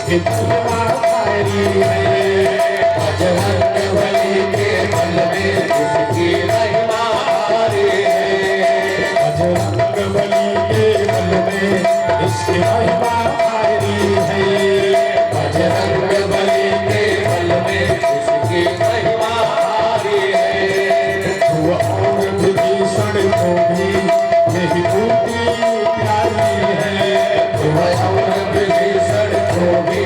इसकी महिमा भारी है। बजरंग बली के बल में इसकी महिमा भारी है। बजरंग बली के बल में इसकी महिमा भारी है। बजरंग बली के बल में इसकी महिमा भारी है। और विभीषण को भी यही बूटी प्यारी है। और विभीषण को भी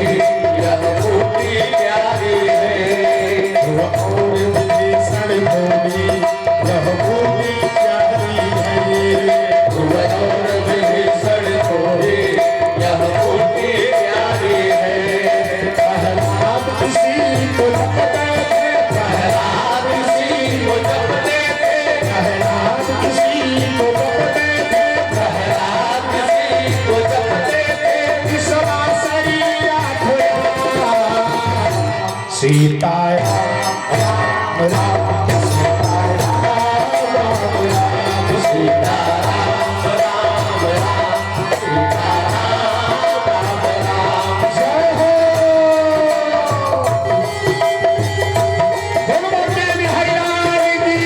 यह बूटी प्यारी है। और विभीषण को भी यह बूटी प्यारी है। और विभीषण को भी यह बूटी प्यारी है। प्रहलाद किसी को जपते थे, प्रहलाद किसी को जपते थे, प्रहलाद किसी को जपते थे, प्रहलाद किसी को जपते थे। विश्वासरिया खोया सीता राम राम सीता राम राम सीता राम राम राम सीता राम राम। जय हो भगवती बिहारी की।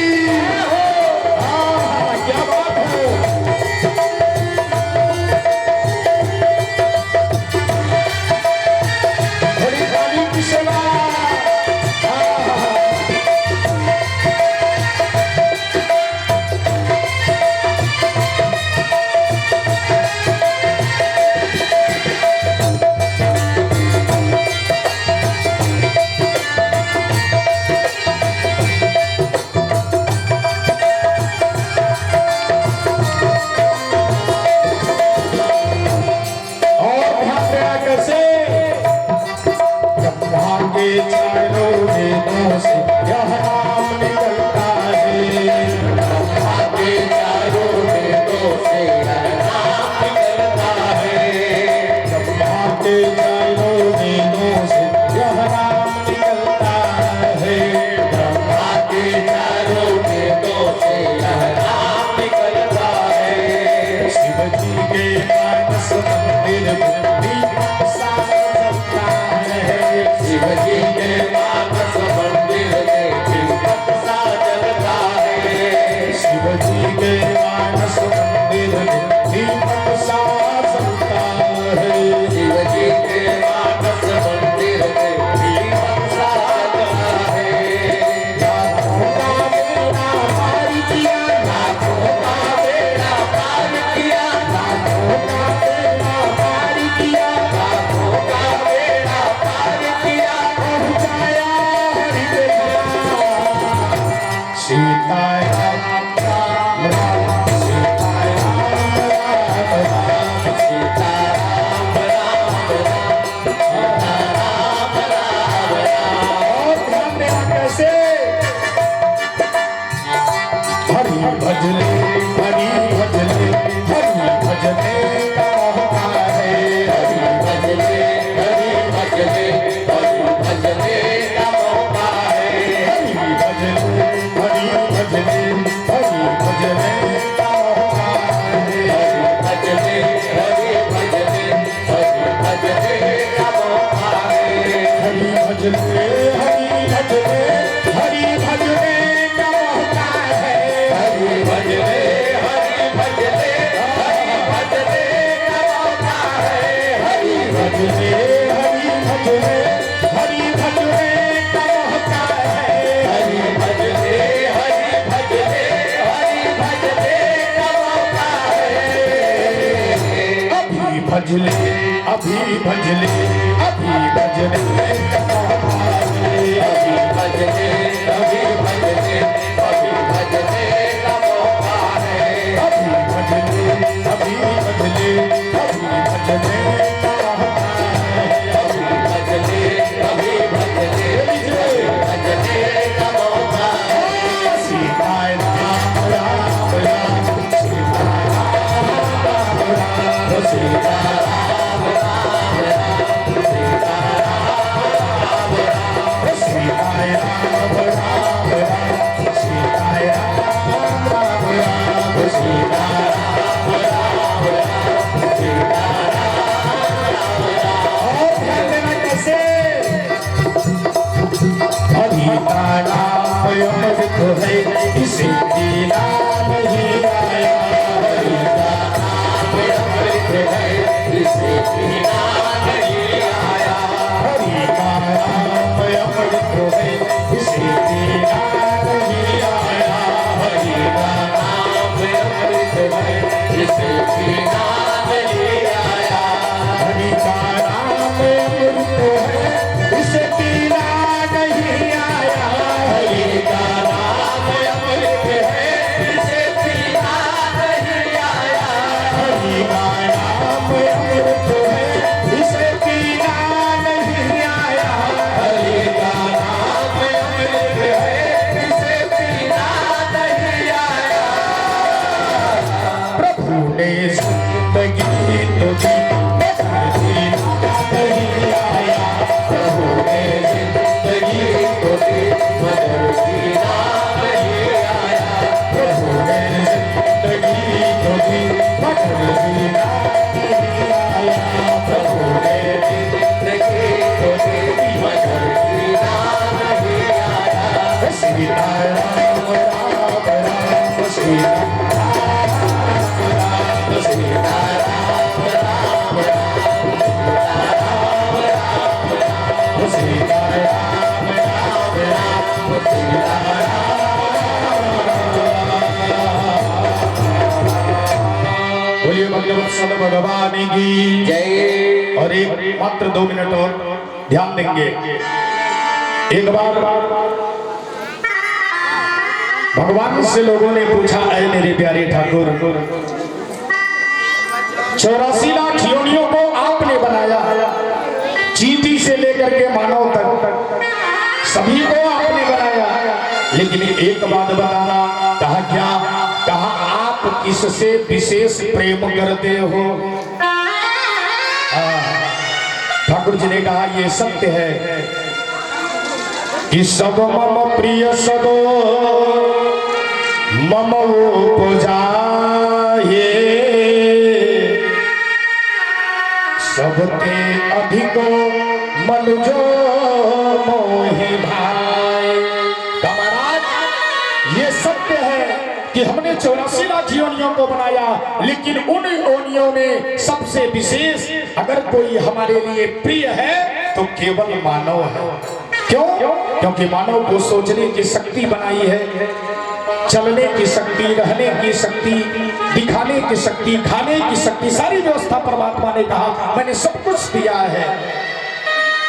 क्या बात है। बड़ी काली की सेवा। और ध्यान देना कैसे। ब्रह्मा के चारों वेदों से यह नाम निकलता है। ब्रह्मा के चारों वेदों से यह नाम निकलता है। ब्रह्मा के चारों वेदों से यह नाम निकलता है। ब्रह्मा के चारों वेदों से यह नाम निकलता है। शिव जी के मानस मंदिर में दीपक सा जलता है। शिव जी के मानस मंदिर में दीपक सा जलता है। शिव जी के मानस मंदिर में दीपक सा जलता है। शिव जी के मानस मंदिर में दीपक सा जलता है। लाखों का बेड़ा पार किया, लाखों का बेड़ा पार किया, लाखों का बेड़ा पार किया, लाखों का बेड़ा पार किया। पहुंचाया हरि के धाम। सीता राम राम राम सीता राम राम राम सीता राम राम राम सीता राम राम राम। और ध्यान देना कैसे। हरि भजले हरि भजले हरि भजले का मौका है। हरि भजले हरि भजले हरि भजले का मौका है। हरि भजले हरि भजले हरि भजले का मौका है। हरि भजले हरि भजले हरि भजले का मौका है। हरि भजले हरि भजले हरि भजले का मौका है। हरि भजले हरि भजले हरि भजले का मौका है। हरि भजले हरि भजले हरि भजले का मौका है। हरि भजले हरि भजले हरि भजले का मौका है। अभी भजले अभी भजले अभी भजले का मौका है। अभी भजले अभी भजले अभी भजले का मौका है। अभी भजले अभी भजले अभी भजले का मौका है। अभी भजले अभी भजले भजले का मौका है। सीता राम राम राम सीता राम राम राम सीता राम राम राम सीता राम है जिसे पीना नहीं आया। हरि का नाम अमृत है इसे पीना नहीं आया। हरि का नाम अमृत है इसे पीना नहीं आया। हरि का नाम अमृत है इसे पीना नहीं आया। हरि का नाम अमृत है इसे पीना नहीं आया। प्रभु ने जिंदगी तो दी नहीं आया। प्रभु ने जिंदगी तो दी मगर जीना नहीं आया। प्रभु ने जिंदगी तो दी मगर जीना नहीं आया। प्रभु ने जिंदगी तो दी मगर जीना नहीं आया। सीता राम राम राम सीता राम सीता राम राम राम सीता राम राम राम सीता राम। बोलिए भगवत्सल भगवान की जय। और एक मात्र 2 मिनट और ध्यान देंगे। एक बार भगवान से लोगों ने पूछा, ऐ मेरे प्यारे ठाकुर 84 लाख योनियों को आपने बनाया, चींटी से लेकर के मानव तक सभी को आपने बनाया, लेकिन एक बात बताना। कहा क्या? कहा आप किससे विशेष प्रेम करते हो? ठाकुर जी ने कहा ये सत्य है कि सब मम प्रिय सदो मम उपजाये, सबते अधिको मनुजो मोहि भाई। महाराज ये सत्य है कि हमने 84 लाख योनियों को बनाया, लेकिन उन योनियों में सबसे विशेष अगर कोई हमारे लिए प्रिय है तो केवल मानव है। क्यों? क्योंकि मानव को सोचने की शक्ति बनाई है, चलने की शक्ति, रहने की शक्ति, दिखाने की शक्ति, खाने की शक्ति, सारी व्यवस्था परमात्मा ने कहा मैंने सब कुछ दिया है।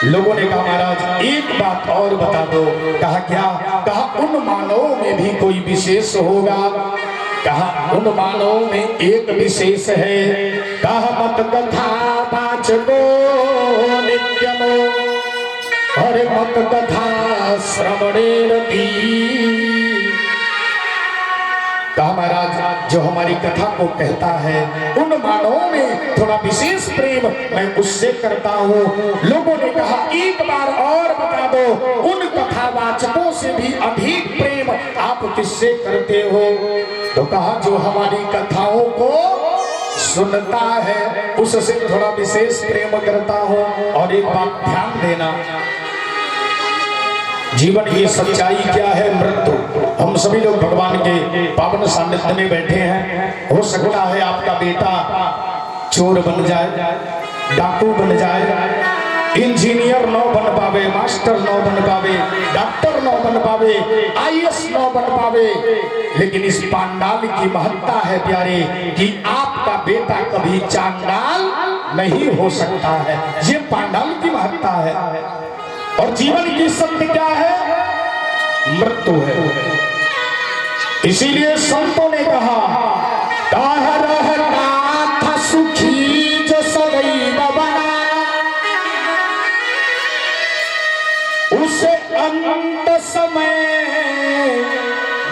लोगों ने कहा महाराज एक बात और बता दो। कहा क्या? कहा उन मानवों में भी कोई विशेष होगा। कहा उन मानवों में एक विशेष है। कहा मत कथा वाचको नित्यमो अरे मत कथा श्रवणेरति। कहा महाराज जो हमारी कथा को कहता है उन मानवों में थोड़ा विशेष प्रेम मैं उससे करता हूँ। लोगों ने कहा एक बार और बता दो, उन कथावाचकों से भी अधिक प्रेम आप किससे करते हो? तो कहा जो हमारी कथाओं को सुनता है उससे थोड़ा विशेष प्रेम करता हूँ। और एक बात ध्यान देना, जीवन की सच्चाई क्या है? मृत्यु। हम सभी लोग भगवान के पावन सानिध्य में बैठे हैं। हो सकता है आपका बेटा चोर बन जाए, डाकू बन जाए, इंजीनियर न बन पावे, मास्टर न बन पावे, डॉक्टर न बन पावे, IAS न बन पावे, लेकिन इस पांडाल की महत्ता है प्यारे कि आपका बेटा कभी चांडाल नहीं हो सकता है। ये पांडाल की महत्ता है। और जीवन की सत्य क्या है? मृत्यु है। इसीलिए संतों ने कहा था सुखी जो सदैव बना, उसे अंत समय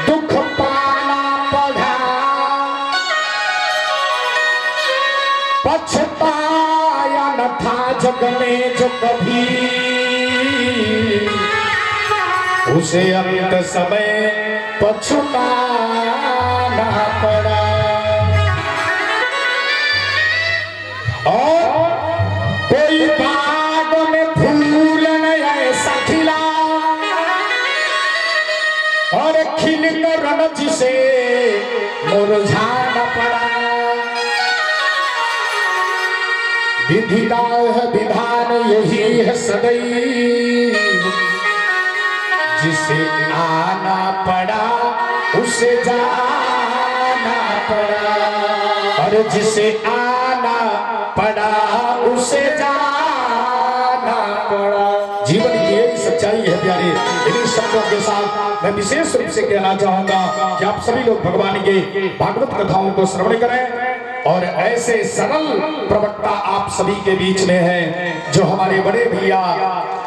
दुख पाना पड़ा, पछताया न था जग में जो कभी, उसे अंत समय पछताना पड़ा। और कोई बाग में फूल न ऐसा खिला और खिल कर जिसे मुरझाना पड़ा। विधि का है विधान यही है सदैव, जिसे आना पड़ा उसे जाना पड़ा, और जिसे आना पड़ा उसे जाना पड़ा। जीवन की यही सच्चाई है प्यारे। इन्हीं शब्दों के साथ मैं विशेष रूप से कहना चाहूंगा कि आप सभी लोग भगवान के भागवत कथाओं को श्रवण करें। और ऐसे सरल प्रवक्ता आप सभी के बीच में हैं जो हमारे बड़े भैया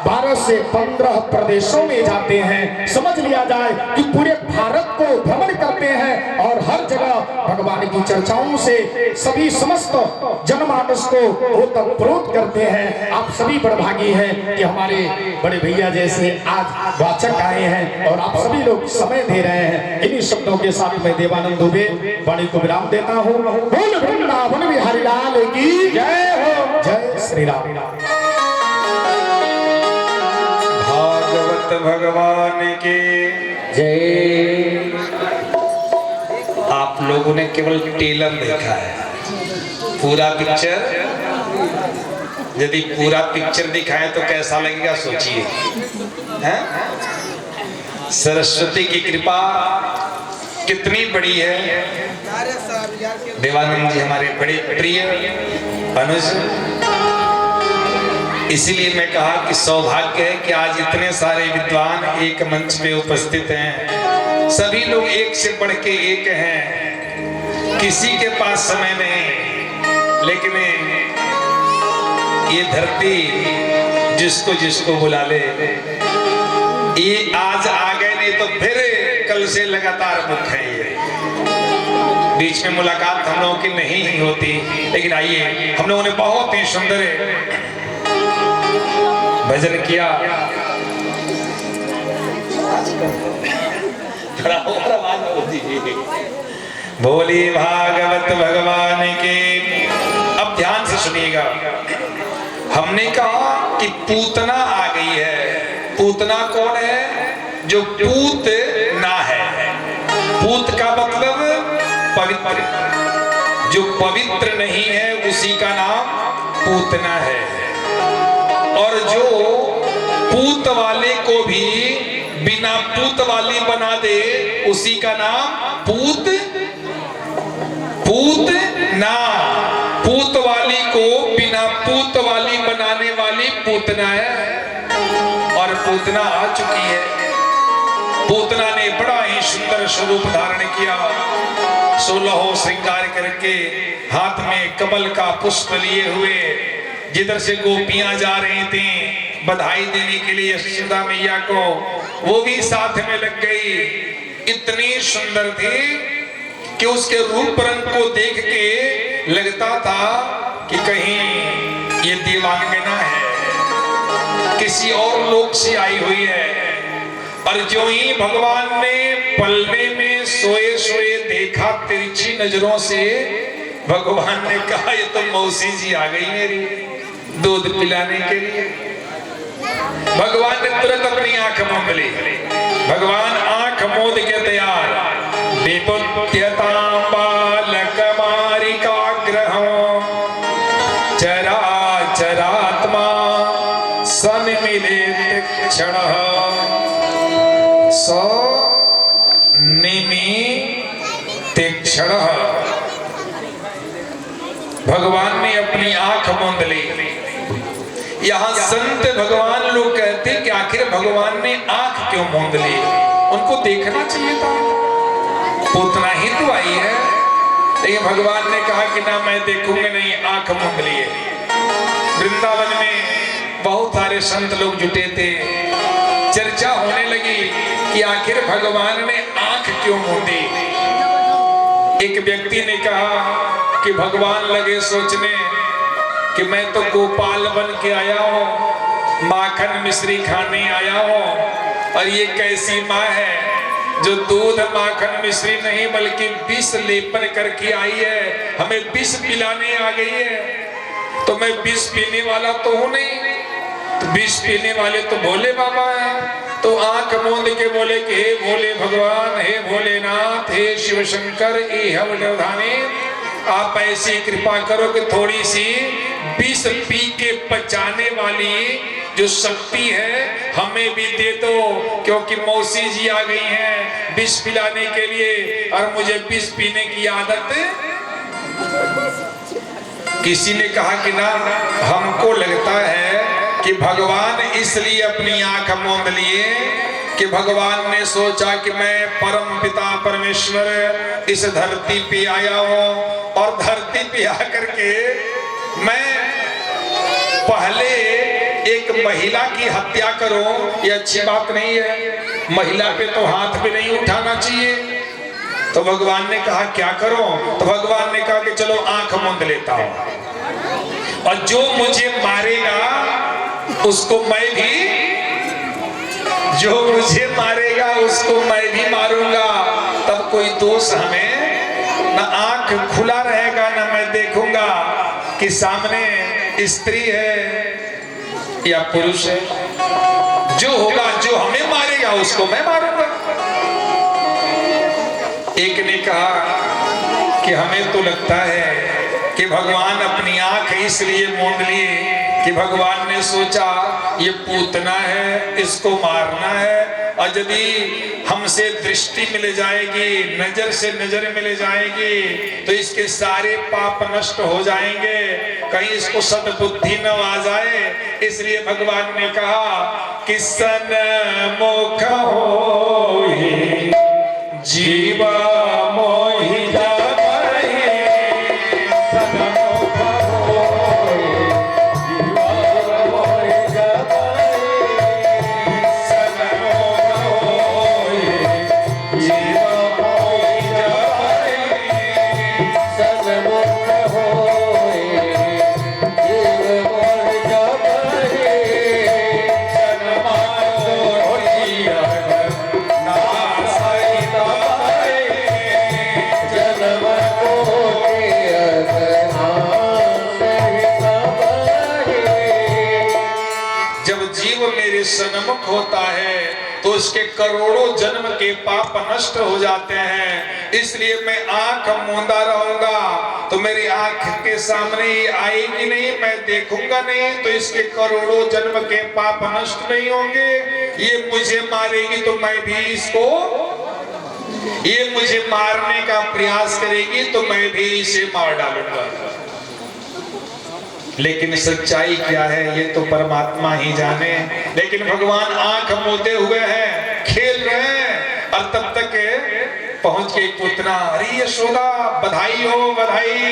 12 से 15 प्रदेशों में जाते हैं। समझ लिया जाए कि पूरे भारत को भ्रमण करते हैं और हर जगह भगवान की चर्चाओं से सभी समस्त जनमानस को ओतप्रोत करते हैं। आप सभी बड़भागी हैं कि हमारे बड़े भैया जैसे आज वाचक आए हैं और आप सभी लोग समय दे रहे हैं। इन्हीं शब्दों के साथ मैं देवानंद दुबे वाणी को विराम देता हूँ। बोल वृंदावन बिहारी लाल की जय हो। जय श्री राम। भागवत भगवान के जय। आप लोगों ने केवल टेलर देखा है, पूरा पिक्चर यदि पूरा पिक्चर दिखाए तो कैसा लगेगा सोचिए। हैं? सरस्वती की कृपा कितनी बड़ी है। देवानंद जी हमारे बड़े प्रिय अनुज, इसीलिए मैं कहा कि सौभाग्य है कि आज इतने सारे विद्वान एक मंच पे उपस्थित हैं। सभी लोग एक से बढ़ के एक हैं, किसी के पास समय नहीं, लेकिन ये धरती जिसको जिसको बुला ले, ये आज आ गए, नहीं तो फिर कल से लगातार बुक है। ये बीच में मुलाकात हम लोगों की नहीं ही होती, लेकिन आइए हम लोगों ने बहुत ही सुंदर भजन किया। बोली भागवत भगवान के। अब ध्यान से सुनिएगा। हमने कहा कि पूतना आ गई है। पूतना कौन है? जो पूत ना है। पूत का मतलब पवित्र, जो पवित्र नहीं है उसी का नाम पूतना है। और जो पूत वाले को भी बिना पूत वाली बना दे उसी का नाम पूत ना। पूत वाली को बिना पूत वाली बनाने वाली पूतना है। और पूतना आ चुकी है। पूतना ने बड़ा ही सुंदर स्वरूप धारण किया। 16 श्रृंगार करके हाथ में कमल का पुष्प लिए हुए जिधर से गोपियां जा रही थी बधाई देने के लिए यशोदा मैया को, वो भी साथ में लग गई। इतनी सुंदर थी कि उसके रूप रंग को देख के लगता था कि कहीं ये देवांगना है, किसी और लोक से आई हुई है। और जो ही भगवान ने पलने में सोए सोए देखा तिरछी नजरों से, भगवान ने कहा ये तो मौसी जी आ गई मेरी दूध पिलाने के लिए। भगवान ने तुरंत अपनी आंख मूंद ली। भगवान आंख मूंद के तैयार। विपुत्यतां बालकमारिकाग्रहं चराचरात्मा सन्मिलित क्षणः सन्निमित्त क्षणः। भगवान ने अपनी आंख मूंद ली। यहाँ संत भगवान लोग कहते कि आखिर भगवान ने आंख क्यों मूंद ली? उनको देखना चाहिए था, पूतना ही तो आई है। लेकिन भगवान ने कहा कि ना मैं देखूंगा नहीं, आंख मूंद लिए। वृंदावन में बहुत सारे संत लोग जुटे थे। चर्चा होने लगी कि आखिर भगवान ने आंख क्यों मूंदी। एक व्यक्ति ने कहा कि भगवान लगे सोचने कि मैं तो गोपाल बन के आया हूँ, माखन मिश्री खाने आया हूँ, और ये कैसी माँ है जो दूध माखन मिश्री नहीं बल्कि विष लेपन करके आई है, हमें विष पिलाने आ गई है। तो मैं विष पीने वाला तो हूँ नहीं, तो विष पीने वाले तो भोले बाबा हैं। तो आंख मूंद के बोले कि हे भोले भगवान, हे भोलेनाथ, हे शिव शंकर, हे हवलधाने, आप ऐसी कृपा करो कि थोड़ी सी विष पी के पचाने वाली जो शक्ति है हमें भी दे दो, क्योंकि मौसी जी आ गई हैं विष पिलाने के लिए और मुझे विष पीने की आदत। किसी ने कहा कि ना, हमको लगता है कि भगवान इसलिए अपनी आंख मूंद लिए कि भगवान ने सोचा कि मैं परम पिता परमेश्वर इस धरती पे आया हूं और धरती पे आकर के मैं पहले एक महिला की हत्या करूं, ये अच्छी बात नहीं है। महिला पे तो हाथ भी नहीं उठाना चाहिए। तो भगवान ने कहा क्या करो? तो भगवान ने कहा कि चलो आंख मूंद लेता हूं और जो मुझे मारेगा उसको मैं भी, जो मुझे मारेगा उसको मैं भी मारूंगा। तब कोई दोष हमें, ना आंख खुला रहेगा, ना मैं देखूंगा कि सामने स्त्री है या पुरुष है। जो होगा, जो हमें मारेगा उसको मैं मारूंगा। एक ने कहा कि हमें तो लगता है कि भगवान अपनी आंख इसलिए मूंद लिए कि भगवान ने सोचा ये पूतना है, इसको मारना है, और यदि हमसे दृष्टि मिल जाएगी, नजर से नजर मिल जाएगी, तो इसके सारे पाप नष्ट हो जाएंगे, कहीं इसको सद्बुद्धि न आ जाए। इसलिए भगवान ने कहा कि सन्मुख होई जीवा मोहि जावई, सन्मुख होई जीवा मोहि जावई, सन्मुख होई जीवा मोहि जावई, सन्मुख होए जीव मोहि जावई, जन्मारो जियन नासई दवाई, जन्म कोटि अगनाश हितबाई। जब जीव मेरे सन्मुख होता है तो उसके करोड़ों जन्म के पाप नष्ट हो जाते हैं। इसलिए मैं आंख मूंदा रहूंगा तो मेरी आंख के सामने ही आएगी नहीं, मैं देखूंगा नहीं, तो इसके करोड़ों जन्म के पाप नष्ट नहीं होंगे। ये मुझे मारेगी तो मैं भी इसको, ये मुझे मारने का प्रयास करेगी तो मैं भी इसे मार डालूंगा। लेकिन सच्चाई क्या है ये तो परमात्मा ही जाने। लेकिन भगवान आंख मूंदे हुए हैं, खेल रहे हैं, और तब तक पहुंच के पूतना, अरे यशोदा बधाई हो बधाई,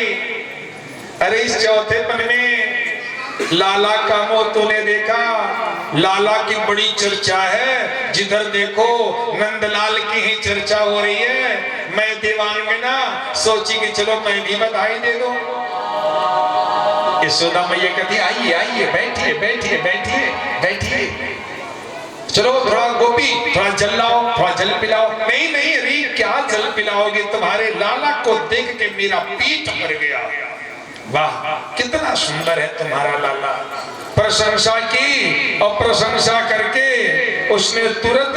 अरे इस चौथे पन में लाला का मोह तूने देखा, लाला की बड़ी चर्चा है, जिधर देखो नंदलाल की ही चर्चा हो रही है। मैं देवांगना सोची कि चलो मैं भी बधाई दे दूं। यशोदा मैया कहती आइए आइए, बैठिए बैठिए बैठिए बैठिए, चलो थोड़ा गोपी थोड़ा जल लाओ, थोड़ा जल पिलाओ। नहीं नहीं, अरे क्या जल पिलाओगे, तुम्हारे लाला को देख के मेरा पेट भर गया। वाह कितना सुंदर है तुम्हारा लाला। प्रशंसा की और प्रशंसा करके उसने तुरंत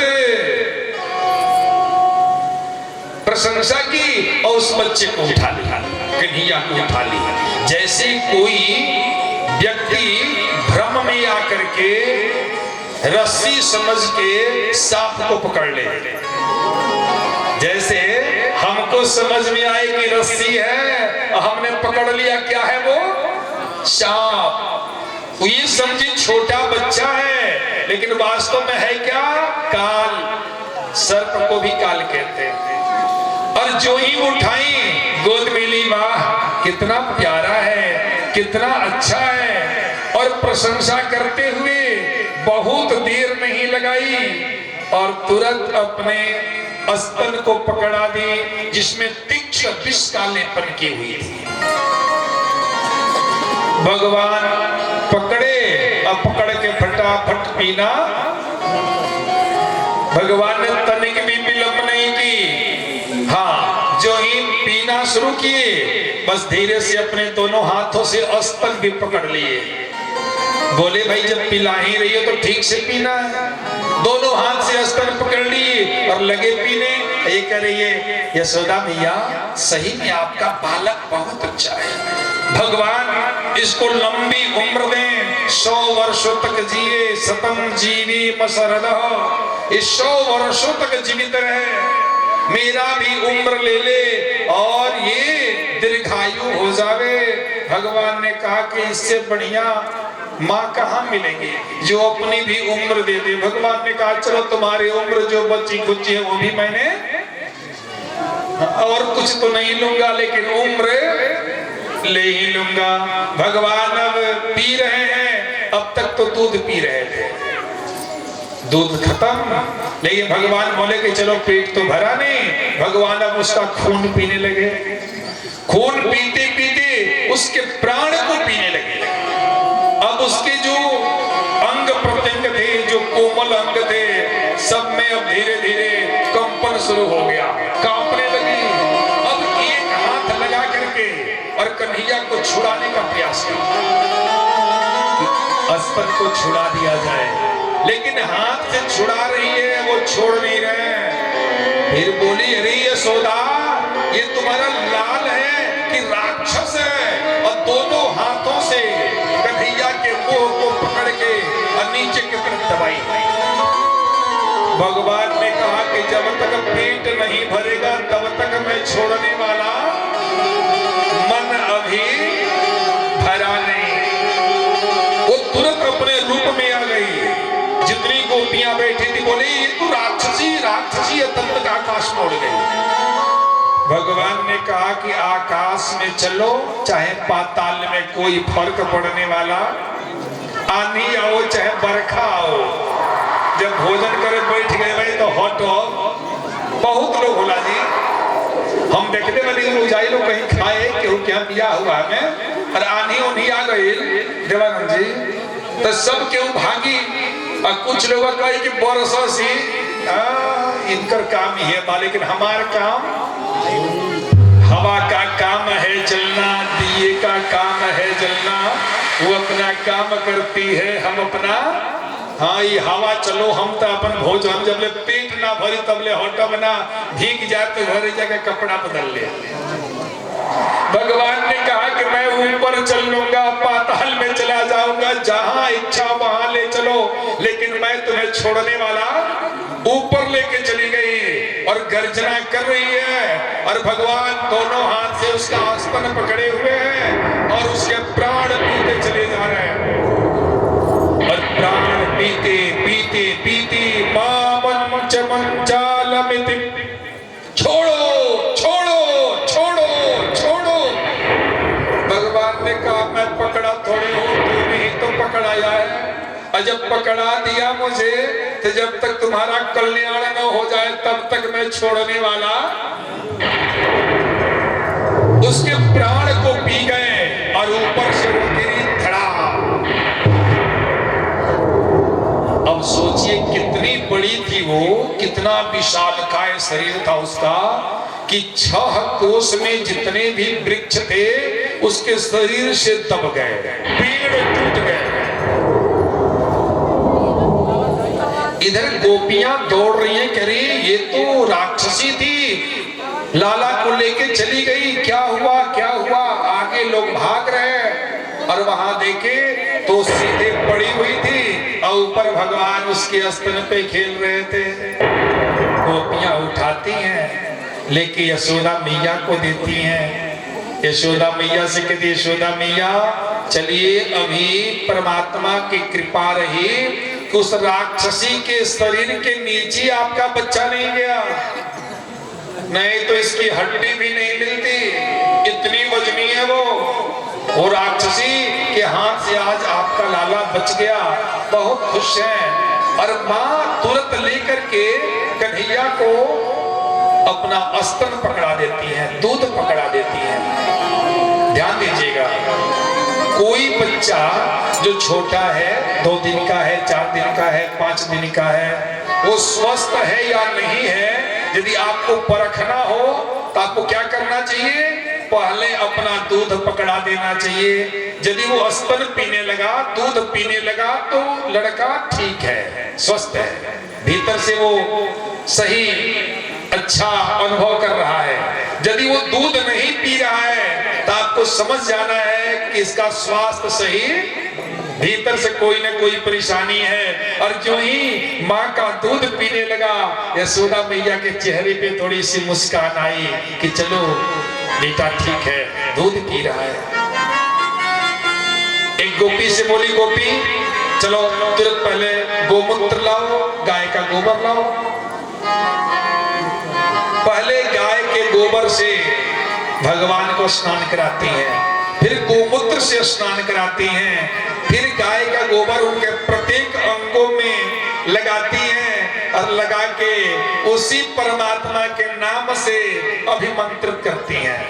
प्रशंसा की और उस बच्चे को उठा लिया, कन्हैया को उठा लिया। जैसे कोई व्यक्ति भ्रम में आकर के रस्सी समझ के सांप को पकड़ ले, जैसे हमको समझ में आए कि रस्सी है, हमने पकड़ लिया क्या है वो, सांप। ये समझी छोटा बच्चा है, लेकिन वास्तव में है क्या, काल। सर्प को भी काल कहते हैं। और जो ही उठाई गोद में ली, वाह कितना प्यारा है, कितना अच्छा है, और प्रशंसा करते हुए बहुत देर नहीं लगाई और तुरंत अपने स्तन को पकड़ा दी, जिसमें तीक्ष्ण विष का लेपन की हुई थी। भगवान पकड़े और पकड़ के फटाफट पीना। भगवान ने तनिक भी विलंब नहीं की। हाँ, जो ही पीना शुरू किए, बस धीरे से अपने दोनों हाथों से स्तन भी पकड़ लिए। बोले भाई जब पिला ही रही हो तो ठीक से पीना है। दोनों हाथ से स्तन पकड़ लिए और लगे पीने। ये कह रही है यशोदा मैया, सही में आपका बालक बहुत अच्छा है। भगवान इसको लंबी उम्र दें, 100 वर्षों तक जिए। सतम जीवी मसरदह, इस 100 वर्षों तक जीवित रहे, मेरा भी उम्र ले ले और ये दीर्घायु हो जावे। भगवान ने कहा कि इससे बढ़िया माँ कहाँ मिलेगी जो अपनी भी उम्र दे दे। भगवान ने कहा चलो तुम्हारी उम्र जो बची खुची है वो भी मैंने, और कुछ तो नहीं लूंगा लेकिन उम्र ले ही लूंगा। भगवान अब पी रहे हैं, अब तक तो दूध पी रहे थे, दूध खत्म, लेकिन भगवान बोले कि चलो पेट तो भरा नहीं। भगवान अब उसका खून पीने लगे। खून पीते पीते उसके प्राण को पीने लगे। अब उसके जो अंग प्रत्यंग थे, जो कोमल अंग थे, सब में अब धीरे धीरे कंपन शुरू हो गया, कांपने लगी। अब एक हाथ लगा करके और कन्हैया को छुड़ाने का प्रयास किया, अस्पत को छुड़ा दिया जाए, लेकिन हाथ से छुड़ा रही है, वो छोड़ नहीं रहे। फिर बोली अरे यशोदा, ये तुम्हारा लाल है कि राक्षस है? और दोनों हाथों से कन्हैया के मुंह को पकड़ के और नीचे की तरफ दबाई। भगवान ने कहा कि जब तक पेट नहीं भरेगा तब तक मैं छोड़ने वाला मन अभी भरा नहीं। वो तुरंत अपने रूप में आ गई। जितनी गोपियां बैठी थी बोले ये तो राक्षसी राक्षसी, तब तक आकाश में उड़ गई। भगवान ने कहा कि आकाश में चलो चाहे पाताल में, कोई फर्क पड़ने वाला आनी आओ चाहे बरखा आओ। जब भोजन करे बैठ गए भाई तो हटो। बहुत लोग होला जी, हम देखते वाले रोजाई लोग कहीं खाए क्यों क्या पिया हुआ हमें, और आनी उन्हीं आ गई देवानंद जी, तो सब क्यों भागी। और कुछ लोग कहे कि बरसों से इनकर काम ही है, लेकिन हमारा काम, हवा का काम है चलना, दिए का काम है जलना। वो अपना काम करती है, हम अपना, हाँ ये हवा चलो, हम तो अपन भोजन जब ले पेट ना भरी तब ले हटम ना, भीग जाए तो घर जाके कपड़ा बदल ले। भगवान ने कहा कि मैं ऊपर चल लूंगा, पाताल में चला जाऊंगा, जहां इच्छा वहां ले चलो, लेकिन मैं तुम्हें छोड़ने वाला। ऊपर लेके चली गई और गर्जना कर रही है, और भगवान दोनों हाथ से उसका आस्पन पकड़े हुए हैं और उसके प्राण पीते चले जा रहे हैं। और प्राण पीते पीते पीते मामंच मंचालमिति, छोड़ो छोड़ो छोड़ो छोड़ो। भगवान ने कहा मैं पकड़ा थोड़ी हूं, तू नहीं तो पकड़ाया है। और जब पकड़ा दिया मुझे तो जब तक तुम्हारा कल्याण न हो जाए तब तक मैं छोड़ने वाला। उसके प्राण को पी गए और ऊपर से वो गिरी धड़ा। अब सोचिए कितनी बड़ी थी वो, कितना विशालकाय शरीर था उसका, कि 6 कोस में जितने भी वृक्ष थे उसके शरीर से दब गए, पेड़ टूट गए। इधर गोपियां दौड़ रही हैं, कह रही ये तो राक्षसी थी, लाला को लेके चली गई, क्या हुआ क्या हुआ। आगे लोग भाग रहे हैं और वहां देखे तो सीधे पड़ी हुई थी और ऊपर भगवान उसके स्तन पे खेल रहे थे। गोपियां उठाती हैं, लेके यशोदा मैया को देती हैं। यशोदा मैया से कहती यशोदा मैया चलिए, अभी परमात्मा की कृपा रही, उस राक्षसी के शरीर के नीचे आपका बच्चा नहीं गया, नहीं तो इसकी हड्डी भी नहीं मिलती, इतनी वजनी है वो राक्षसी के हाथ से आज आपका लाला बच गया। बहुत खुश हैं। और माँ तुरंत लेकर के कन्हैया को अपना स्तन पकड़ा देती है, दूध पकड़ा देती है। ध्यान दीजिएगा, कोई बच्चा जो छोटा है, 2 दिन का है, 4 दिन का है, 5 दिन का है, वो स्वस्थ है या नहीं है, यदि आपको परखना हो तो आपको क्या करना चाहिए? पहले अपना दूध पकड़ा देना चाहिए। यदि वो स्तन पीने लगा, दूध पीने लगा, तो लड़का ठीक है, स्वस्थ है, भीतर से वो सही अच्छा अनुभव कर रहा है। यदि वो दूध नहीं पी रहा है तो आपको को समझ जाना है कि इसका स्वास्थ्य सही, भीतर से कोई ना कोई परेशानी है। और जो ही माँ का दूध पीने लगा, यशोदा मैया के चेहरे पे थोड़ी सी मुस्कान आई कि चलो बेटा ठीक है, दूध पी रहा है। एक गोपी से बोली, गोपी चलो तुरंत पहले गोमूत्र लाओ, गाय का गोबर लाओ। पहले गाय के गोबर से भगवान को स्नान कराती हैं, फिर गोमूत्र से स्नान कराती हैं, फिर गाय का गोबर उनके प्रत्येक अंगों में लगाती हैं और लगा के उसी परमात्मा के नाम से अभिमंत्रित करती हैं।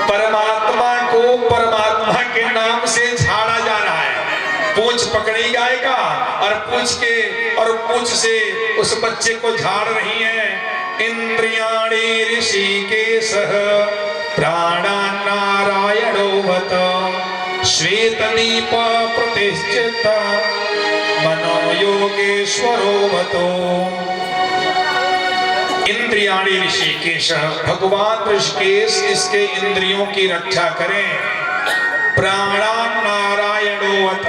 परमात्मा को परमात्मा के नाम से झाड़ा जा रहा है। पूंछ पकड़ी गाय का और पूंछ से उस बच्चे को झाड़ रही हैं। इंद्रियाणि ऋषिकेशः प्राणान् नारायणो वत श्वेतदीप प्रतिष्ठित मनो योगेश्वरो वतो। इंद्रियाणि ऋषिकेशः, भगवान ऋषिकेश इसके इंद्रियों की रक्षा करें। प्राणान् नारायणो वत,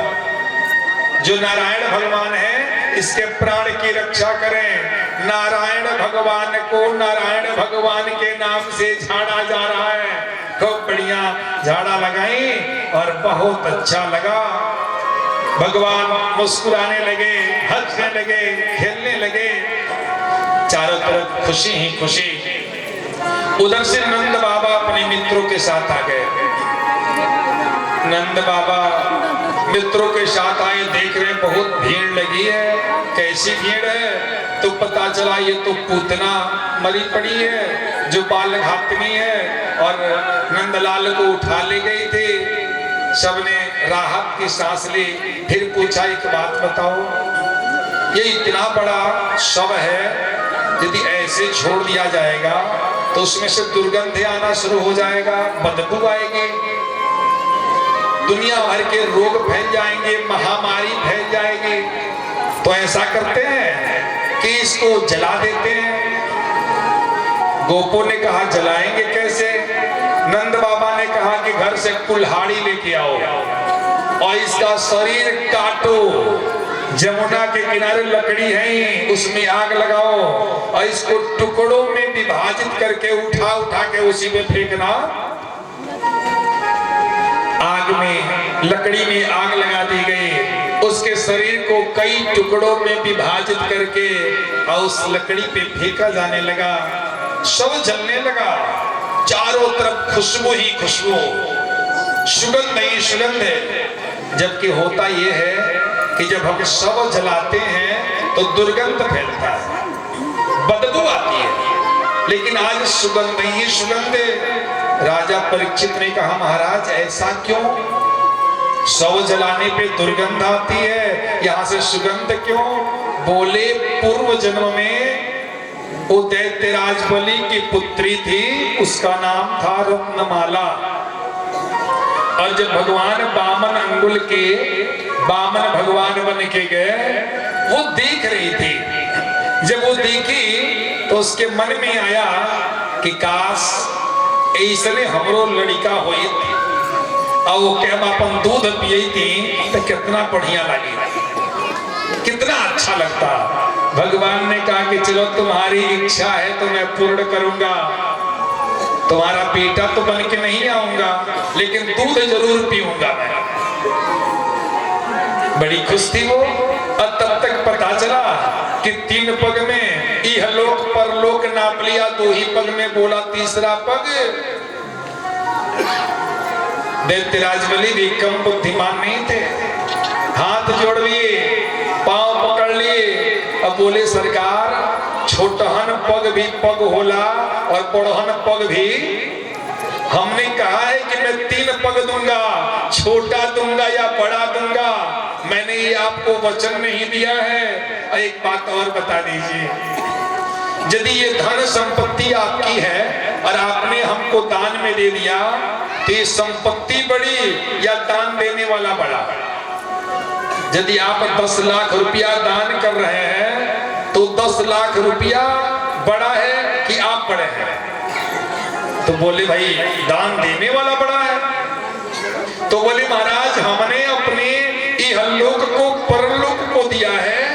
जो नारायण भगवान है इसके प्राण की रक्षा करें। नारायण भगवान को नारायण भगवान के नाम से झाड़ा जा रहा है। खूब बढ़िया झाड़ा लगाई और बहुत अच्छा लगा। भगवान मुस्कुराने लगे, हंसने लगे, खेलने लगे, चारों तरफ खुशी ही खुशी। उधर से नंद बाबा अपने मित्रों के साथ आ गए। नंद बाबा मित्रों के साथ आए, देख रहे बहुत भीड़ लगी है। कैसी भीड़ है? तो पता चला ये तो पूतना मरी पड़ी है जो बाल घातनी है, और नंदलाल को उठा ले गई थी। सबने राहत की सांस ली। फिर पूछा, एक बात बताओ, ये इतना बड़ा शव है, यदि ऐसे छोड़ दिया जाएगा तो उसमें से दुर्गंध आना शुरू हो जाएगा, बदबू आएगी, दुनिया भर के रोग फैल जाएंगे, महामारी फैल जाएगी। तो ऐसा करते हैं कि इसको जला देते हैं। गोपों ने कहा जलाएंगे कैसे? नंद बाबा ने कहा कि घर से कुल्हाड़ी लेके आओ और इसका शरीर काटो, जमुना के किनारे लकड़ी है उसमें आग लगाओ और इसको टुकड़ों में विभाजित करके उठा उठा के उसी में फेंकना। आग में, लकड़ी में आग लगा दी गई। उसके शरीर को कई टुकड़ों में विभाजित करके और उस लकड़ी पे फेंका जाने लगा। शव जलने लगा, चारों तरफ खुशबू ही खुशबू, सुगंध ही सुगंध है। जबकि होता यह है कि जब हम शव जलाते हैं तो दुर्गंध फैलता है, बदबू आती है, लेकिन आज सुगंध ही सुगंध है। राजा परीक्षित ने कहा, महाराज ऐसा क्यों? शव जलाने पे दुर्गंध आती है, यहाँ से सुगंध क्यों? बोले पूर्व जन्म में वो दैत्यराज बलि की पुत्री थी, उसका नाम था रत्नमाला। और जब भगवान बामन अंगुल के बामन भगवान बन के गए, वो देख रही थी। जब वो देखी तो उसके मन में आया कि काश ऐसने हमरो लड़का होई थी और वो क्या अपन दूध पिए थी तो कितना बढ़िया लगे, कितना अच्छा लगता। भगवान ने कहा कि चलो तुम्हारी इच्छा है तो मैं पूर्ण करूंगा, तुम्हारा बेटा तो बन के नहीं आऊंगा लेकिन दूध जरूर पीऊंगा मैं। बड़ी खुश थी वो। और तब तक पता चला कि 3 पग में इहलोक परलोक नाप लिया, 2 ही पग में बोला तीसरा पग। दैत्यराज बलि भी कम बुद्धिमान नहीं थे, हाथ जोड़ लिए, पांव पकड़ लिए और बोले सरकार छोटहन पग भी पग होला और बड़हन पग भी। हमने कहा है कि मैं 3 पग दूंगा, छोटा दूंगा या बड़ा दूंगा, मैंने ये आपको वचन नहीं दिया है। और एक बात और बता दीजिए, यदि ये धन संपत्ति आपकी है और आपने हमको दान में दे दिया तो ये संपत्ति बड़ी या दान देने वाला बड़ा? यदि आप 10 लाख रुपया दान कर रहे हैं तो 10 लाख रुपया बड़ा है कि आप बड़े हैं? तो बोले भाई दान देने वाला बड़ा है। तो बोले महाराज हमने अपने इहलोक को परलोक को दिया है,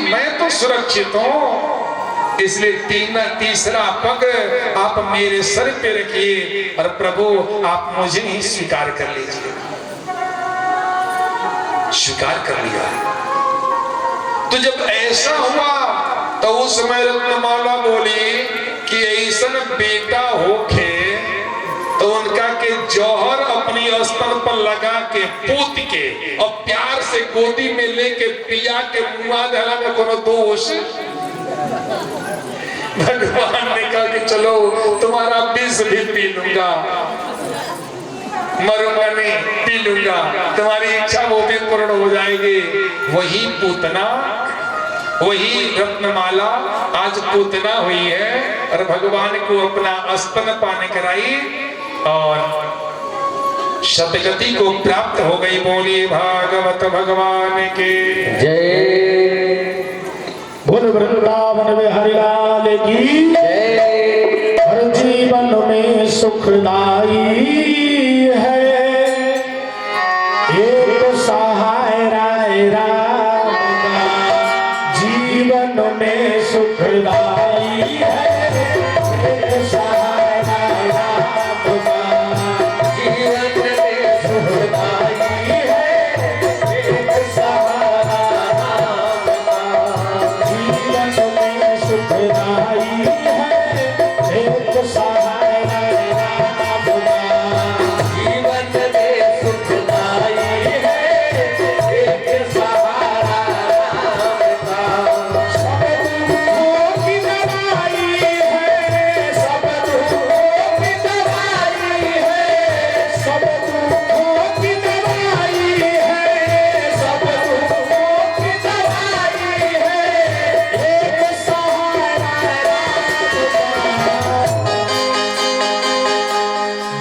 मैं तो सुरक्षित हूं, इसलिए तीसरा पग आप मेरे सर पे रखिए और प्रभु आप मुझे ही स्वीकार कर लीजिए। स्वीकार कर लिया। तो जब ऐसा हुआ तो उस समय रत्नमाला बोली कि ऐसा बेटा होके तो उनका के जौहर अपनी स्तन पर लगा के पोत के और प्यार से गोदी में लेके पिया के मुआ धला में कोनो दोष। भगवान ने कहा कि चलो तुम्हारा विष भी पी लूंगा, मरूंगा नहीं, पी लूंगा, तुम्हारी इच्छा वो भी पूर्ण हो जाएगी। वही पूतना, वही रत्नमाला आज पूतना हुई है और भगवान को अपना स्तन पाने कराई और शतगति को प्राप्त हो गई। बोलिए भागवत भगवान के जय। बोल वृंदावन बिहारी लाल की जय। हर जीवन में सुखदाई है एक सहाय राय राम का, जीवन में सुखदाई है एक सहाय राय राम का, जीवन में सुखदाई है एक सहारा राम का, जीवन में सुखदाई है एक सहाय राय राम का, जीवन में सुखदाई है एक सहारा राम का। सब दुखों की दवाई है, सब दुखों की दवाई है, सब दुखों की दवाई है, सब दुखों की दवाई है एक सहारा राम का,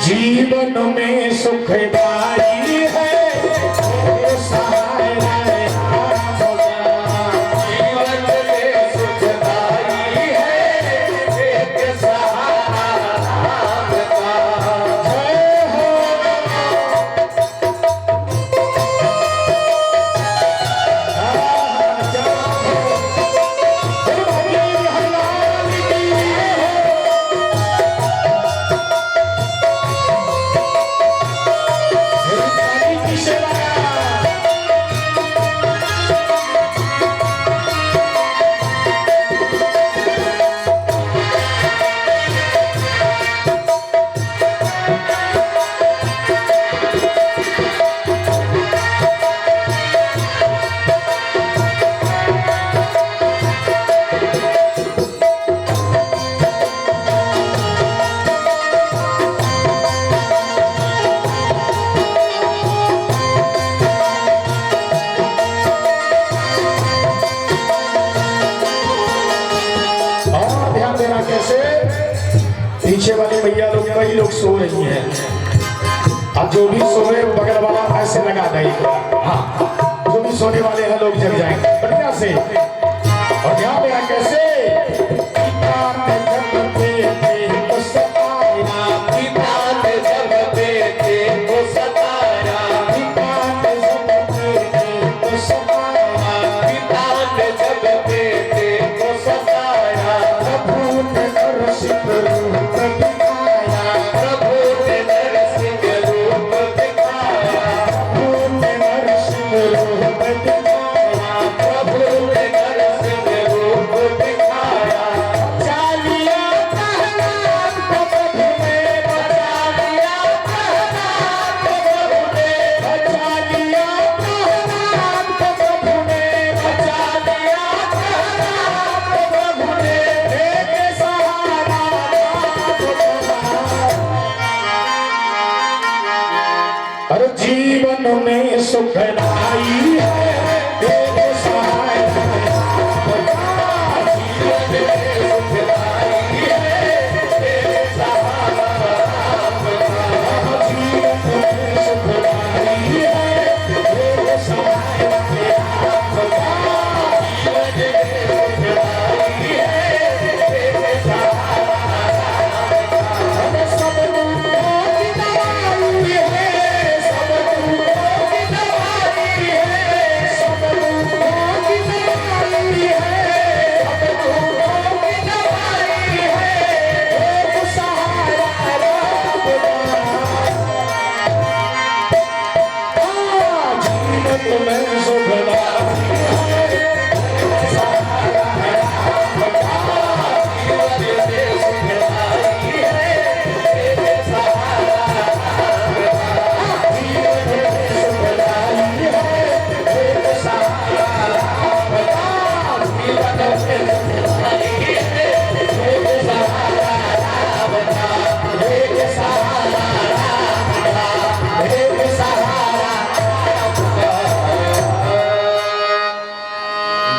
जीवन में सुखदाई है एक सहारा राम का, जीवन में सुखदाई है एक सहारा राम का। जय हो। और ध्यान देना कैसे, पीछे वाली भैया लोग कई लोग सो रही हैं, अब जो भी सोए बगल वाला ऐसे लगा देगा। हाँ, जो भी सोने वाले हैं लोग जग जाएंगे बढ़िया से। और ध्यान देना कैसे, पिता ने जब बेटे को सताया, पिता ने जब बेटे को सताया, पिता ने जब बेटे को सताया, पिता ने जब बेटे को सताया, प्रभु ने नरसिंह रूप दिखाया, प्रभु ने नरसिंह रूप दिखाया, प्रभु ने नरसिंह रूप दिखाया, प्रभु ने नरसिंह रूप दिखाया। चालिया प्रहलाद को प्रभु ने बचा लिया, प्रहलाद को प्रभु ने बचा लिया, प्रहलाद को प्रभु ने बचा लिया, प्रहलाद को प्रभु ने एक सहारा हर जीवन में सुखदाई है एक सहारा तुम्हें सुखदाई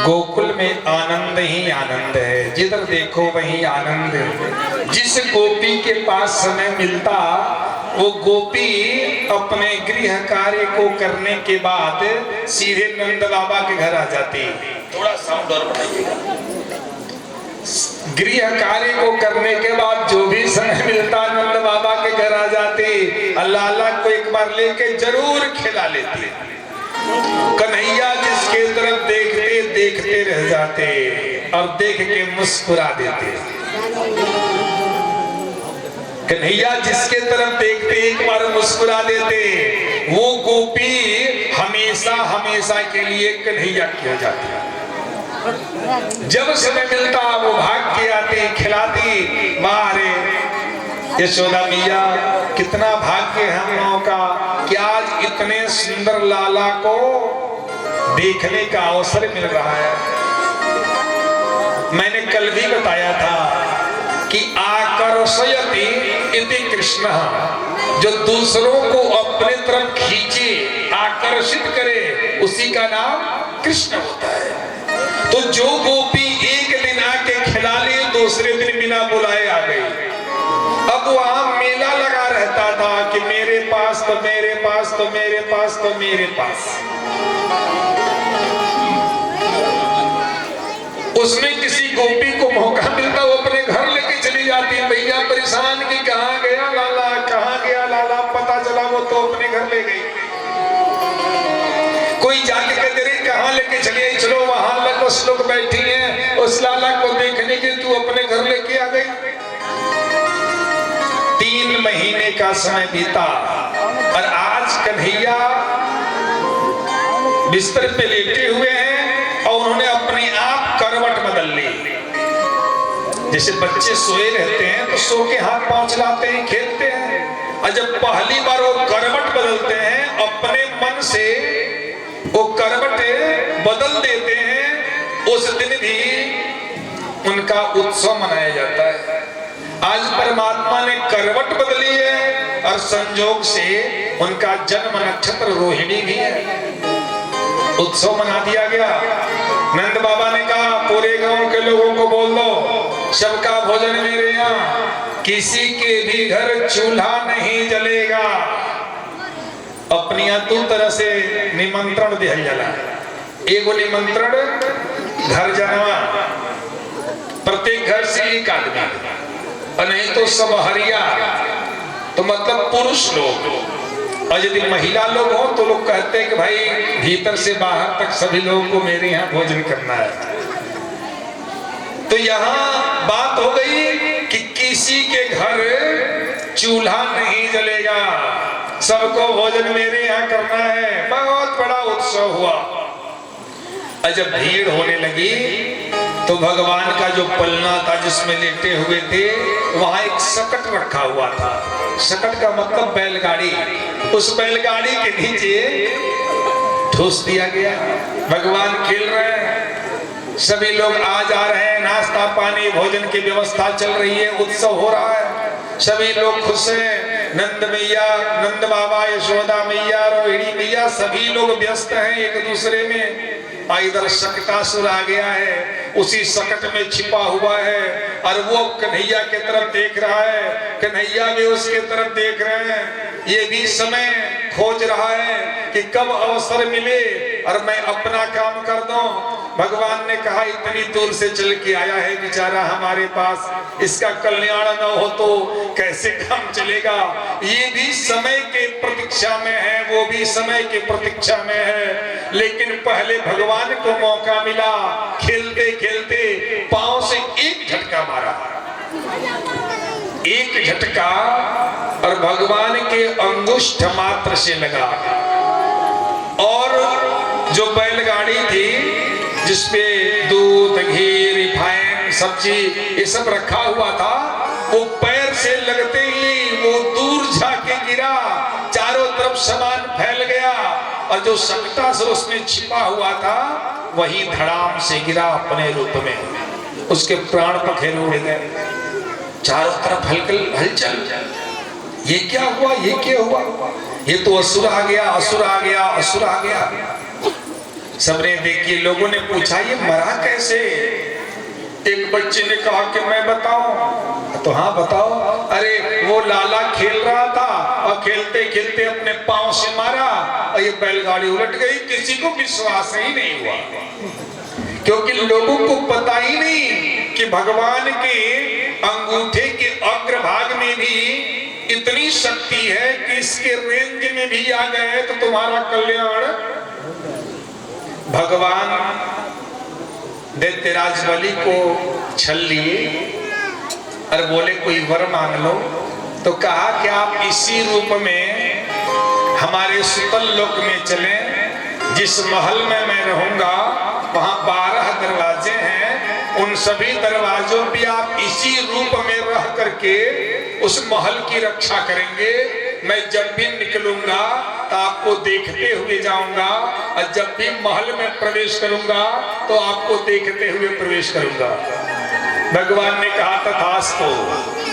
गोकुल में आनंद ही आनंद है, जिधर देखो वही आनंद है। जिस गोपी के पास समय मिलता वो गोपी अपने गृह कार्य को करने के बाद सीधे नंद बाबा के घर आ जाती। थोड़ा साउंड और बढ़ाइएगा। गृह कार्य को करने के बाद जो भी समय मिलता नंद बाबा के घर आ जाती, लाला को एक बार लेके जरूर खिला लेती। कन्हैया जिसके तरफ देखते देखते रह जाते और देख के मुस्कुरा देते। कन्हैया जिसके तरफ देखते एक बार मुस्कुरा देते, वो गोपी हमेशा हमेशा के लिए कन्हैया की हो जाती। जब समय मिलता वो भाग के आती, खिलाती। मारे यशोदा मैया कितना भाग्य है हम लोगों का कि आज इतने सुंदर लाला को देखने का अवसर मिल रहा है। मैंने कल भी बताया था कि आकर्षयति इति कृष्ण, जो दूसरों को अपने तरफ खींचे, आकर्षित करे, उसी का नाम कृष्ण होता है। तो जो गोपी एक दिन आके खिला ले, दूसरे दिन बिना बुलाए आ गई। अब वहां मेला लगा रहता था कि मेरे पास तो मेरे पास तो मेरे पास तो मेरे पास। उसमें किसी गोपी को मौका मिलता वो अपने घर लेके चली जाती। भैया परेशान की कहाँ गया लाला, कहाँ गया लाला, पता चला वो तो अपने घर ले गई। कोई जाके कहते रहे कहाँ लेके चली आई, चलो वहां कुछ लोग बैठी हैं, उस लाला को देखने के तू अपने घर लेके आ गई। 3 महीने का समय बीता और आज कन्हैया बिस्तर पे लेटे हुए हैं और उन्होंने अपने आप करवट बदल ली। जैसे बच्चे सोए रहते हैं तो सो के हाथ पांव चलाते हैं, खेलते हैं, और जब पहली बार वो करवट बदलते हैं अपने मन से, वो करवट बदल देते हैं, उस दिन भी उनका उत्सव मनाया जाता है। आज परमात्मा ने करवट बदली है और संजोग से उनका जन्म नक्षत्र रोहिणी भी है। उत्सव मना दिया गया। नंद बाबा ने कहा पूरे गांव के लोगों को बोल दो सबका भोजन मेरे यहाँ, किसी के भी घर चूल्हा नहीं जलेगा। अपनी तू तरह से निमंत्रण दिया जाला। एगो निमंत्रण घर जाना, प्रत्येक घर से एक आदमी, और नहीं तो सब हरिया, तो मतलब पुरुष लोग। और यदि महिला लोग हो तो लोग कहते हैं कि भाई भीतर से बाहर तक सभी लोगों को मेरे यहाँ भोजन करना है। तो यहाँ बात हो गई कि किसी के घर चूल्हा नहीं जलेगा, सबको भोजन मेरे यहाँ करना है। बहुत बड़ा उत्सव हुआ। और जब भीड़ होने लगी तो भगवान का जो पलना था जिसमें लेटे हुए थे, वहां एक सकट रखा हुआ था। सकट का मतलब बैलगाड़ी। उस बैलगाड़ी के नीचे ठूस दिया गया। भगवान खेल रहे हैं, सभी लोग आ जा रहे हैं, नाश्ता पानी भोजन की व्यवस्था चल रही है, उत्सव हो रहा है, सभी लोग खुश हैं। नंद मैया, नंद बाबा, यशोदा मैया, रोहिणी मैया, सभी लोग व्यस्त हैं एक दूसरे में। इधर सकटासुर आ गया है, उसी सकट में छिपा हुआ है, और वो कन्हैया के तरफ देख रहा है, कन्हैया भी उसके तरफ देख रहे हैं। ये भी समय खोज रहा है कि कब अवसर मिले और मैं अपना काम कर दूं। भगवान ने कहा इतनी दूर से चल के आया है बेचारा हमारे पास, इसका कल्याण न हो तो कैसे काम चलेगा। ये भी समय के प्रतीक्षा में है, वो भी समय के प्रतीक्षा में है। लेकिन पहले भगवान को मौका मिला, खेलते खेलते पांव से एक झटका मारा, एक झटका, और भगवान के अंगुष्ठ मात्र से लगा और जो बैलगाड़ी थी जिसपे दूध, घी, रिफाइन, सब्जी ये सब रखा हुआ था, वो पैर से लगते ही वो दूर जाके गिरा, चारों तरफ सामान फैल गया और जो सकटा से उसमें छिपा हुआ था वही धड़ाम से गिरा अपने रूप में, उसके प्राण पखेरु उड़ गए। चारों तरफ हलचल, ये क्या हुआ, ये क्या हुआ, ये तो असुर आ गया, असुर आ गया, असुर आ गया। सबने देखिए, लोगों ने पूछा ये मरा कैसे? एक बच्चे ने कहा कि मैं बताऊं। तो हाँ बताओ। अरे वो लाला खेल रहा था और खेलते खेलते अपने पांव से मारा और ये बैलगाड़ी उलट गई। किसी को विश्वास ही नहीं हुआ, क्योंकि लोगों को पता ही नहीं कि भगवान के अंगूठे के अग्रभाग में भी इतनी शक्ति है कि इसके रेंज में भी आ गए तो तुम्हारा कल्याण। भगवान दैत्यराज बलि को छल लिए और बोले कोई वर मांग लो। तो कहा कि आप इसी रूप में हमारे सुतल लोक में चलें, जिस महल में मैं रहूंगा वहां 12 दरवाजे हैं, उन सभी दरवाजों पे आप इसी रूप में रह करके उस महल की रक्षा करेंगे। मैं जब भी निकलूंगा तो आपको देखते हुए जाऊंगा और जब भी महल में प्रवेश करूंगा तो आपको देखते हुए प्रवेश करूंगा। भगवान ने कहा तथास्तु।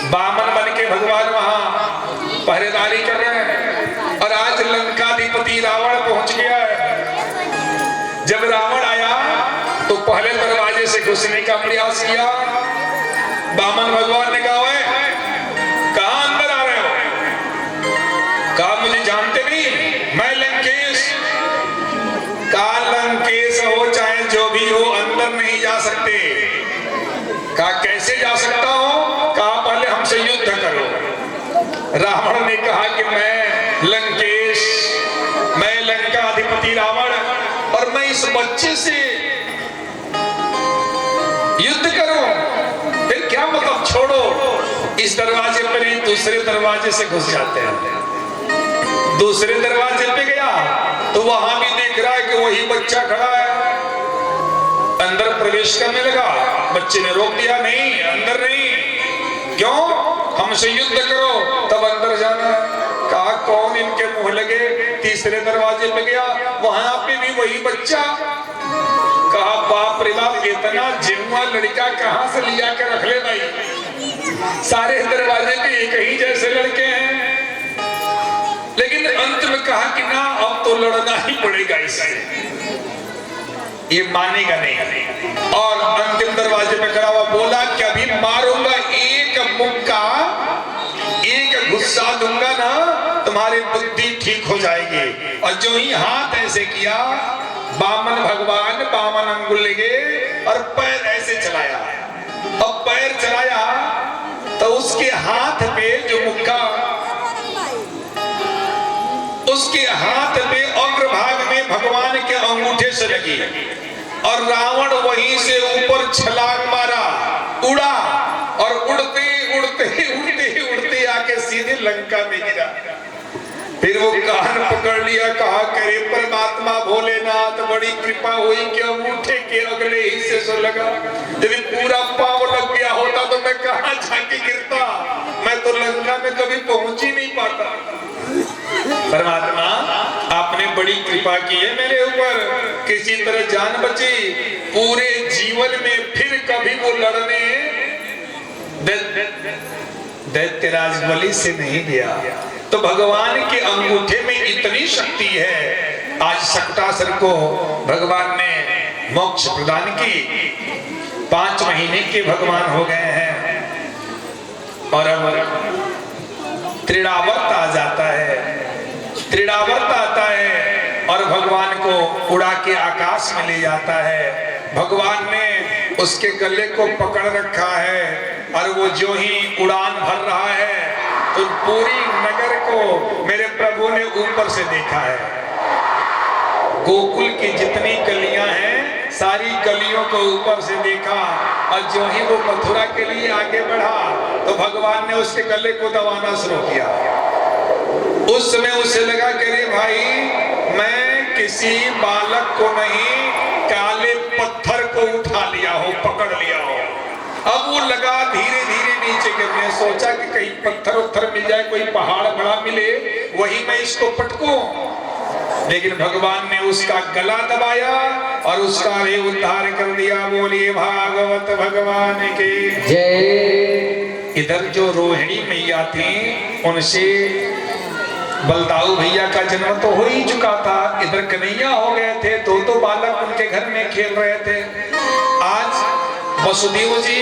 बामन बन के भगवान वहां पहरेदारी कर रहे हैं और आज लंकाधिपति रावण पहुंच गया है। जब रावण आया तो पहले दरवाजे से घुसने का प्रयास किया। बामन भगवान ने कहा कहां अंदर आ रहे हो? कहा मुझे जानते नहीं, मैं लंकेश। कहा लंकेश हो चाहे जो भी हो, अंदर नहीं जा सकते। कहा कैसे जा सकता हूं? कहा पहले हमसे युद्ध करो। रावण ने कहा कि मैं लंकेश, मैं लंका अधिपति रावण और मैं इस बच्चे से युद्ध करूं? फिर क्या मतलब? छोड़ो, इस दरवाजे पर नहीं दूसरे दरवाजे से घुस जाते हैं। दूसरे दरवाजे पे गया तो वहां भी देख रहा है कि वही बच्चा खड़ा है। अंदर प्रवेश करने लगा, बच्चे ने रोक दिया, नहीं अंदर नहीं। क्यों? हमसे युद्ध करो तब अंदर जाना है। कहा कौन इनके मुंह लगे? तीसरे दरवाजे पे गया, वहां पे भी वही बच्चा। कहा बाप रे बाप, इतना जिम्मा लड़का कहां से लिया के रख ले भाई। सारे दरवाजे पे एक ही जैसे लड़के हैं। लेकिन अंत में कहा कि ना, अब तो लड़ना ही पड़ेगा इससे, ये मानेगा नहीं। और अंतिम दरवाजे पे खड़ा हुआ बोला कि अभी मारूंगा, एक मुक्का, एक गुस्सा दूंगा ना, तुम्हारी बुद्धि ठीक हो जाएगी। और जो ही हाथ ऐसे किया, बामन भगवान बामन अंगुल लगे और पैर ऐसे चलाया। अब पैर चलाया तो उसके हाथ पे जो मुक्का, उसके हाथ पे अग्रभाग में भगवान के अंगूठे से लगी और रावण वहीं से ऊपर छलांग मारा, उड़ा और उड़ते उड़ते उड़ते उड़ते आके सीधे लंका में गिरा। फिर वो कान पकड़ लिया, कहा करे परमात्मा भोलेनाथ बड़ी कृपा हुई कि अंगूठे के अगले हिस्से से लगा। यदि पूरा पांव लग गया होता तो मैं कहां जाके गिरता, मैं तो लंका में कभी पहुंच ही नहीं पाता। परमात्मा आपने बड़ी कृपा की है मेरे ऊपर, किसी तरह जान बची। पूरे जीवन में फिर कभी वो लड़ने दैत्यराज बलि से नहीं गया। तो भगवान के अंगूठे में इतनी शक्ति है। आज सकटासुर को भगवान ने मोक्ष प्रदान की। 5 महीने के भगवान हो गए हैं और अब त्रिडावर्त आ जाता है। त्रिडावर्त आता है और भगवान को उड़ा के आकाश में ले जाता है। भगवान ने उसके गले को पकड़ रखा है और वो जो ही उड़ान भर रहा है तो पूरी नगर को मेरे प्रभु ने ऊपर से देखा है। गोकुल की जितनी गलियां हैं सारी गलियों को ऊपर से देखा और जो ही वो मथुरा के लिए आगे बढ़ा तो भगवान ने उसके गले को दबाना शुरू किया। उस समय उसे लगा कि अरे भाई मैं किसी बालक को नहीं, काले पत्थर को उठा लिया हो, पकड़ लिया हो। अब वो लगा धीरे धीरे नीचे गिरने, सोचा कि कहीं पत्थर उत्थर मिल जाए, कोई पहाड़ बड़ा मिले, वही मैं इसको पटकूं। लेकिन भगवान ने उसका गला दबाया और उसका भी उद्धार कर दिया। बोलिए भागवत भगवान के जय। इधर जो रोहिणी मैया थी, उनसे बलदाऊ भैया का जन्म तो हो ही चुका था। इधर कन्हैया हो गए थे, दो बालक उनके घर में खेल रहे थे। आज वसुदेव जी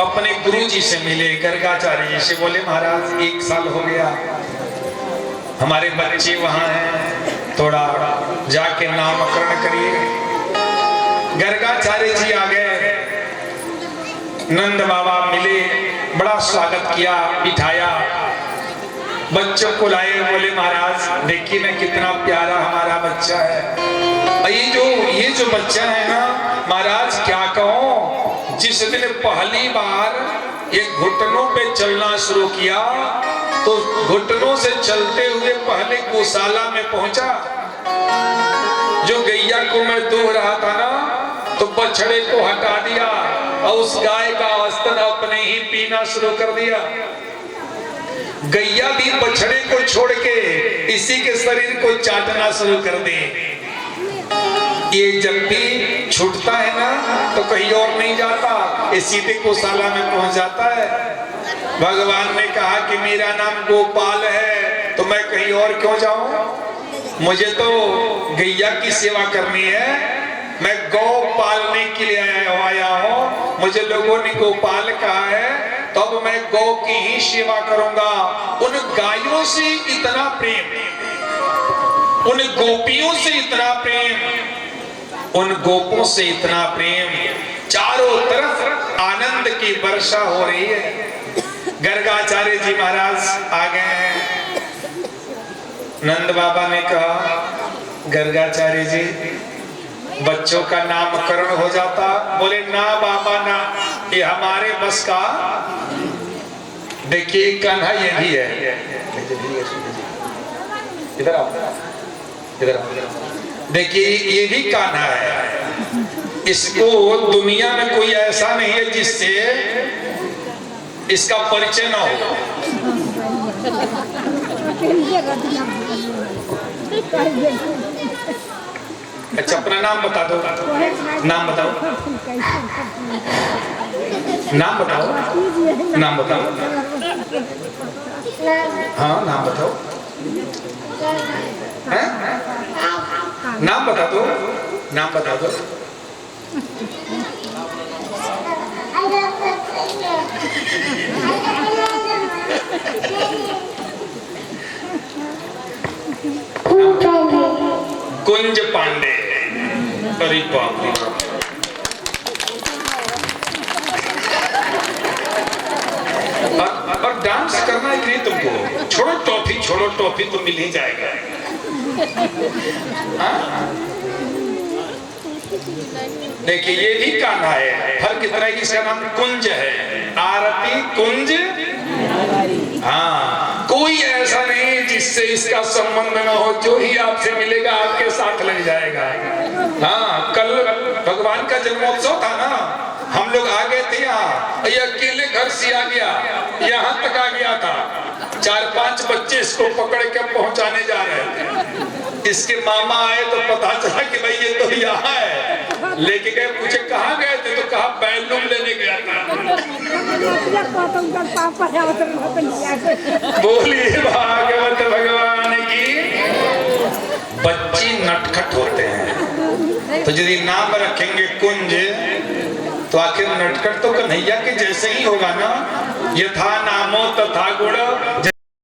अपने गुरु जी से मिले, गर्गाचार्य जी से। बोले महाराज 1 साल हो गया, हमारे बच्चे वहां हैं, थोड़ा जाके नामकरण करिए। गर्गाचार्य जी आ गए, नंद बाबा मिले, बड़ा स्वागत किया, बिठाया, बच्चों को लाए। बोले महाराज देखिए ना कितना प्यारा हमारा बच्चा है। ये जो बच्चा है ना महाराज, क्या कहूं, जिस दिन पहली बार ये घुटनों पे चलना शुरू किया तो घुटनों से चलते हुए पहले गौशाला में पहुंचा। जो गैया को मैं दूह रहा था ना, तो बछड़े को हटा दिया और उस गाय का स्तन अपने ही पीना शुरू कर दिया। गैया भी बछड़े को छोड़ के इसी के शरीर को चाटना शुरू कर दी। ये जब भी छूटता है ना तो कहीं और नहीं जाता, ये सीधे गौशाला में पहुंच जाता है। भगवान ने कहा कि मेरा नाम गोपाल है, तो मैं कहीं और क्यों जाऊं, मुझे तो गैया की सेवा करनी है, मैं गौ पालने के लिए आया हूं। मुझे लोगों ने गोपाल कहा है, तो अब मैं गौ की ही सेवा करूंगा। उन गायों से इतना प्रेम, उन गोपियों से इतना प्रेम, उन गोपों से इतना प्रेम, चारों तरफ आनंद की वर्षा हो रही है। गर्गाचार्य जी महाराज आ गए हैं। नंद बाबा ने कहा, गर्गाचार्य जी बच्चों का नामकरण हो जाता। बोले ना बाबा ना, ये हमारे बस का। देखिए कान्हा ये भी है, इधर आओ, इधर आओ। देखिए ये भी कान्हा है। इसको दुनिया में कोई ऐसा नहीं है जिससे इसका परिचय ना हो। अच्छा अपना नाम बता दो, नाम बताओ, नाम बताओ, नाम बताओ, हाँ नाम बताओ, हैं? नाम बता दो, नाम बता दो। कुंज पांडे। अरे बाप रे, और डांस करना है कि नहीं तुमको? छोड़ो टॉफी, छोड़ो टॉफी तो मिल ही जाएगा। देखिए ये भी कान्हा है, फर्क इतना है कि इसका नाम कुंज है, आरती कुंज। हाँ, कोई ऐसा नहीं जिससे इसका संबंध ना हो, जो ही आपसे मिलेगा आपके साथ लग जाएगा। हाँ, कल भगवान का जन्मोत्सव था ना, हम लोग आ गए थे यहाँ, ये अकेले घर से आ गया, यहाँ तक आ गया था। 4-5 बच्चे इसको पकड़ के पहुंचाने जा रहे थे। इसके मामा आए तो पता चला कि भाई ये तो यहाँ है। लेके गए, पूछे कहाँ गए थे, तो कहा बैलूम लेने गया था। बोलिए भागवत भगवान की। बच्चे नटखट होते हैं, तो यदि नाम रखेंगे कुंज, तो आखिर नटखट तो कन्हैया के जैसे ही होगा ना। यथा नामो तथा गुण,